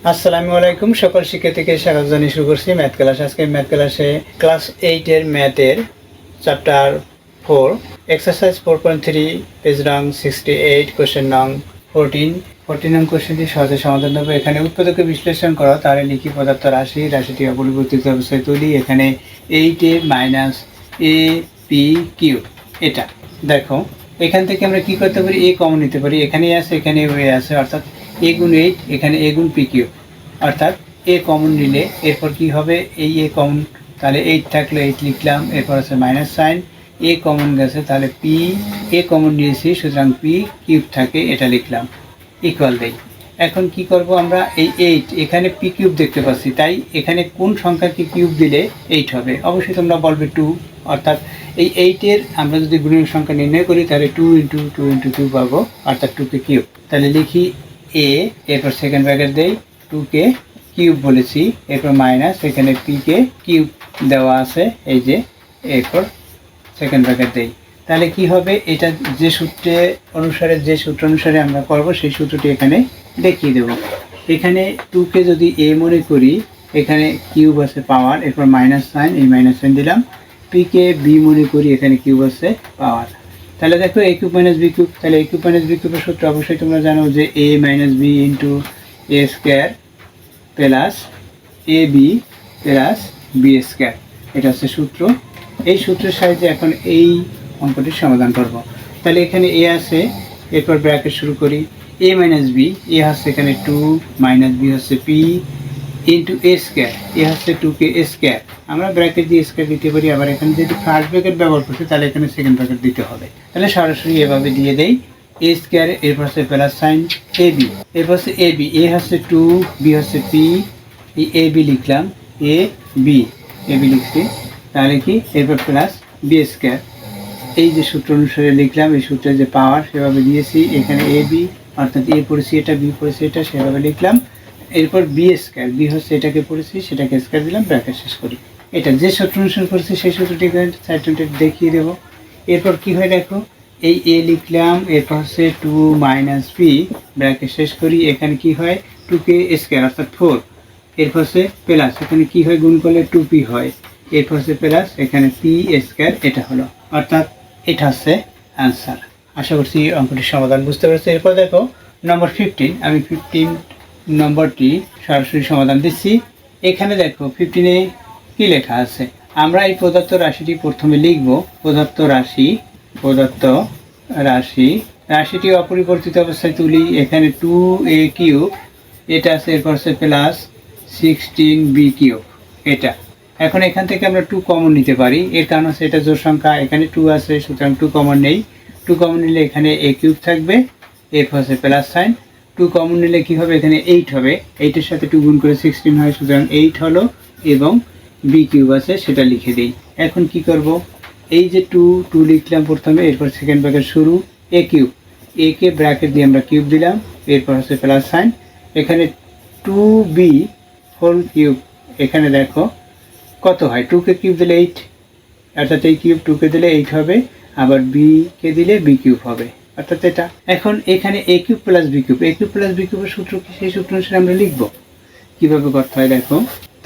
আসসালামু আলাইকুম। সকল শিক্ষার্থীকে স্বাগত জানিয়ে শুরু করছি ম্যাথ ক্লাস। আজকে ম্যাথ ক্লাসে ক্লাস 8-এর ম্যাথের চ্যাপ্টার 4 এক্সারসাইজ 4.3 পেজ নং 68 কোশ্চেন নং 14 নং কোশ্চেনটি সহজে সমাধান হবে। এখানে উৎপাদকে বিশ্লেষণ করা, তাহলে লিখি পদার্থ রাশিটি অপরিবর্তিত অবস্থায় তুলি। এখানে 8a minus A P Q, এটা দেখো এখান থেকে আমরা কি করতে পারি, এ কমন নিতে পারি। এখানে আছে, এখানে হয়ে আছে, অর্থাৎ এ গুণ 8, এখানে এ গুণ পি কিউ, অর্থাৎ এ কমন নিলে এরপর কি হবে, এই এ কমন, তাহলে 8 থাকলে 8 লিখলাম, এরপর আছে মাইনাস সাইন, এ কমন গেছে, তাহলে পি এ কমন নিয়েছি, সুতরাং পি কিউব থাকে, এটা লিখলাম, ইকুয়াল দেই। এখন কি করব আমরা, এই 8 এখানে পি কিউব দেখতে পাচ্ছি, তাই এখানে কোন সংখ্যাকে কিউব দিলে 8 হবে? অবশ্যই তোমরা বলবে 2, অর্থাৎ এই 8-এর আমরা যদি গুণনীয়ক সংখ্যা নির্ণয় করি তাহলে 2 ইন্টু 2 ইন্টু 2 পাবো, অর্থাৎ 2কে কিউব। তাহলে লিখি এ, এরপর সেকেন্ড ব্র্যাকেট দেই, 2কে কিউব বলেছি, এরপর মাইনাস, এখানে পিকে কিউব দেওয়া আছে, এই যে, এরপর সেকেন্ড ব্র্যাকেট দেই। তাহলে কি হবে, এটা যে সূত্র অনুসারে আমরা করব সেই সূত্রটি এখানে দেখিয়ে দেব। এখানে 2কে যদি এ মনে করি, এখানে কিউব আছে পাওয়ার, এরপর মাইনাস সাইন, এই মাইনাস সাইন দিলাম, পিকে বি মনে করি, এখানে কিউব আছে পাওয়ার। তাহলে দেখো এ কিউব মাইনাস বি কিউব, তাহলে এ কিউব মাইনাস বি কিউবের সূত্র অবশ্যই তোমরা জানো যে এ minus B into A square plus A B plus B square, এটা হচ্ছে সূত্র। এই সূত্রের সাহায্যে এখন এই অঙ্কটির সমাধান করব। তাহলে এখানে এ আছে, এরপর ব্র্যাকেট শুরু করি, এ মাইনাস বি, এ হচ্ছে এখানে 2 মাইনাস বি হচ্ছে পি ইন্টু এ স্কোয়ার, এ হচ্ছে 2কে স্কোয়ার, আমরা ব্র্যাকেট দিয়ে স্কোয়ার দিতে পারি। আবার এখানে যদি ফার্স্ট ব্র্যাকেট ব্যবহার করছি তাহলে এখানে সেকেন্ড ব্র্যাকেট দিতে হবে। তাহলে সরাসরি এভাবে দিয়ে দেই, এ স্কোয়ার, এরপর হচ্ছে প্লাস সাইন এ বি, এরপর হচ্ছে এ বি, এ হচ্ছে 2, বি হচ্ছে পি, এই এ বি লিখলাম, এ বি লিখছি, তাহলে কি, এরপর প্লাস বি স্কোয়ার, এই যে সূত্র অনুসারে লিখলাম, এই সূত্রের যে পাওয়ার সেভাবে দিয়েছি, এখানে এ বি, অর্থাৎ এ পড়েছি এটা, বি পড়েছি এটা, সেভাবে লিখলাম। এরপর বি স্কোয়ার, বি হচ্ছে এটাকে পড়েছি, সেটাকে স্কোয়ার দিলাম, ব্র্যাকেট শেষ করি। এটা যে সূত্র অনুসারে করেছি সেই সূত্রটি সাইডে দেখিয়ে দেবো। এরপর কি হয় দেখো, এই এ লিখলাম, এরপর হচ্ছে 2 মাইনাস পি, ব্র্যাকেট শেষ করি, এখানে কি হয়, 2কে স্কোয়ার অর্থাৎ 4, এরপর হচ্ছে প্লাস, এখানে কি হয়, গুণ করলে 2p হয়, এরপর হচ্ছে প্লাস, এখানে পি স্কোয়ার, এটা হলো, অর্থাৎ এটা হচ্ছে অ্যান্সার। আশা করছি অঙ্কটির সমাধান বুঝতে পেরেছি। এরপর দেখো নম্বর 15, আমি 15 নম্বরটি সরাসরি সমাধান দিচ্ছি। এখানে দেখো 15-এ কি লেখা আছে, আমরা এই প্রদত্ত রাশিটি প্রথমে লিখব, প্রদত্ত রাশিটি অপরিবর্তিত অবস্থায় তুলি। এখানে 2a কিউব, এটা আছে, এরপর আছে প্লাস 16b কিউব, এটা। এখন এখান থেকে আমরা 2 কমন নিতে পারি, এর কারণ হচ্ছে এটা জোড় সংখ্যা, এখানে 2 আছে, সুতরাং 2 কমন নেই। 2 কমন নিলে এখানে a কিউব থাকবে, এরপর আছে প্লাস সাইন, 2 কমন নিলে কি হবে, এখানে 8 হবে, 8-এর সাথে 2 গুণ করে 16 হয়, সুতরাং 8 হলো, এবং বি কিউব আছে, সেটা লিখে দিই। এখন কি করব, এই যে 2 লিখলাম প্রথমে, এরপর সেকেন্ড ব্র্যাকেট শুরু, এ কিউব, এ কে ব্র্যাকেট দিয়ে আমরা কিউব দিলাম, এরপর হচ্ছে প্লাস সাইন, এখানে 2b হোল কিউব, এখানে দেখো কত হয়, 2কে কিউব দিলে 8, অর্থাৎ এই কিউব 2কে দিলে 8 হবে, আবার b-কে দিলে b কিউব হবে, অর্থাৎ এটা। এখন এখানে a cube plus b cube, a cube plus b কিউবের সূত্র কি, সেই সূত্র অনুসারে আমরা লিখব। কীভাবে করতে হয়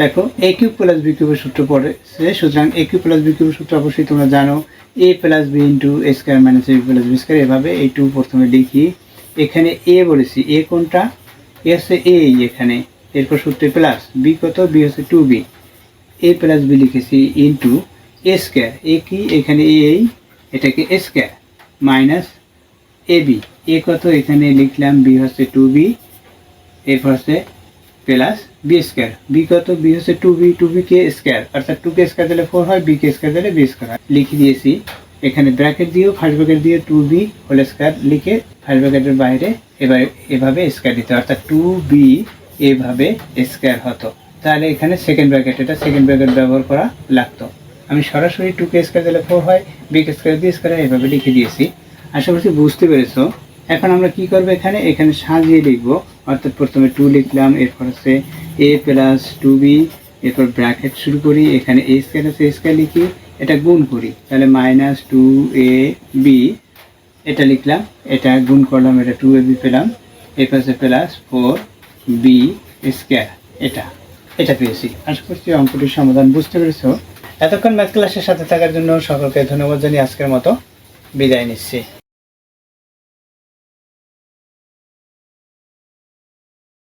দেখো, a কিউব প্লাস b কিউবের সূত্র পড়েছে, সুতরাং a কিউব প্লাস b কিউবের সূত্র অবশ্যই তোমরা জানো, a plus b into A square minus a plus b square, এভাবে এই 2 প্রথমে লিখি। এখানে a বলেছি, a কোনটা, এ হচ্ছে a, এখানে, এরপর সূত্রে প্লাস b কত, b হচ্ছে 2b, a প্লাস b লিখেছি ইন্টু এ স্কোয়ার, এ কি, এখানে এই, এটাকে স্কোয়ার, মাইনাস এ বি, এ কত, এখানে লিখলাম b হচ্ছে 2b, এরপর হচ্ছে প্লাস বি স্কোয়ার, বি কত, বি হচ্ছে 2b কে স্কোয়ার, অর্থাৎ 2কে স্কোয়ার দিলে 4 হয়, বি কে স্কোয়ার দিলে বি স্কোয়ার হয়, লিখে দিয়েছি। এখানে ব্র্যাকেট দিয়েও ফার্স্ট ব্র্যাকেট দিয়ে 2b হোল স্কোয়ার লিখে ফার্স্ট ব্র্যাকেটের বাইরে এভাবে স্কোয়ার দিতে, অর্থাৎ 2b এভাবে স্কোয়ার হতো। তাহলে এখানে সেকেন্ড ব্র্যাকেট, এটা সেকেন্ড ব্র্যাকেট ব্যবহার করা লাগতো। আমি সরাসরি 2কে স্কোয়ার দিলে 4 হয়, বি কে স্কোয়ার বি স্কোয়ার, এভাবে লিখে দিয়েছি। আশা করছি বুঝতে পেরেছো। এখন আমরা কি করবো, এখানে সাজিয়ে লিখবো, অর্থাৎ প্রথমে 2 লিখলাম, এরপর হচ্ছে a প্লাস 2b, এরপর ব্র্যাকেট শুরু করি, এখানে a স্কোয়ার আছে, স্কোয়ার লিখি, এটা গুণ করি, তাহলে মাইনাস 2ab, এটা লিখলাম, এটা গুণ করলাম, এটা 2ab পেলাম, এরপর হচ্ছে প্লাস 4b, স্কয়ার এটা পেয়েছি। আশা করছি অঙ্কটির সমাধান বুঝতে পেরেছো। এতক্ষণ ম্যাথ ক্লাসের সাথে থাকার জন্য সকলকে ধন্যবাদ জানিয়ে আজকের মতো বিদায় নিচ্ছি।